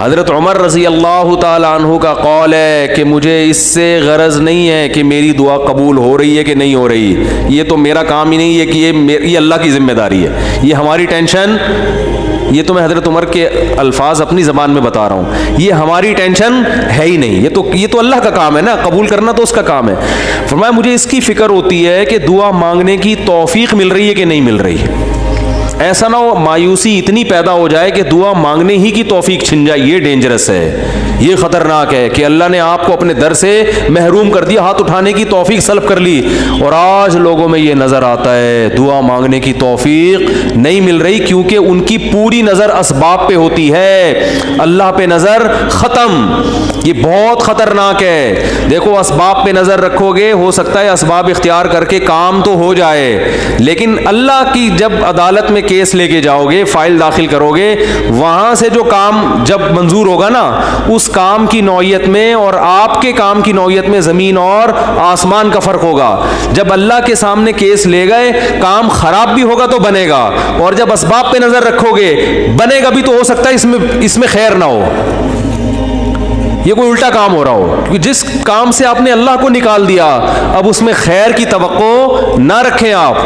حضرت عمر رضی اللہ تعالیٰ عنہ کا قول ہے کہ مجھے اس سے غرض نہیں ہے کہ میری دعا قبول ہو رہی ہے کہ نہیں ہو رہی، یہ تو میرا کام ہی نہیں ہے کہ یہ اللہ کی ذمہ داری ہے، یہ ہماری ٹینشن، یہ تو میں حضرت عمر کے الفاظ اپنی زبان میں بتا رہا ہوں، یہ ہماری ٹینشن ہے ہی نہیں، یہ تو اللہ کا کام ہے نا، قبول کرنا تو اس کا کام ہے۔ فرمایا مجھے اس کی فکر ہوتی ہے کہ دعا مانگنے کی توفیق مل رہی ہے کہ نہیں مل رہی، ایسا نہ ہو مایوسی اتنی پیدا ہو جائے کہ دعا مانگنے ہی کی توفیق چھن جائے، یہ ڈینجرس ہے، یہ خطرناک ہے کہ اللہ نے آپ کو اپنے در سے محروم کر دیا، ہاتھ اٹھانے کی توفیق سلب کر لی، اور آج لوگوں میں یہ نظر آتا ہے دعا مانگنے کی توفیق نہیں مل رہی کیونکہ ان کی پوری نظر اسباب پہ ہوتی ہے، اللہ پہ نظر ختم۔ یہ بہت خطرناک ہے۔ دیکھو اسباب پہ نظر رکھو گے، ہو سکتا ہے اسباب اختیار کر کے کام تو ہو جائے، لیکن اللہ کی جب عدالت میں کیس لے کے جاؤ گے، فائل داخل کرو گے، وہاں سے جو کام جب منظور ہوگا نا، اس کام کی نوعیت میں اور آپ کے کام کی نوعیت میں زمین اور آسمان کا فرق ہوگا۔ جب اللہ کے سامنے کیس لے گئے، کام خراب بھی ہوگا تو بنے گا، اور جب اسباب پہ نظر رکھو گے بنے گا بھی تو ہو سکتا ہے اس میں خیر نہ ہو، یہ کوئی الٹا کام ہو رہا ہو، کیونکہ جس کام سے آپ نے اللہ کو نکال دیا اب اس میں خیر کی توقع نہ رکھیں آپ۔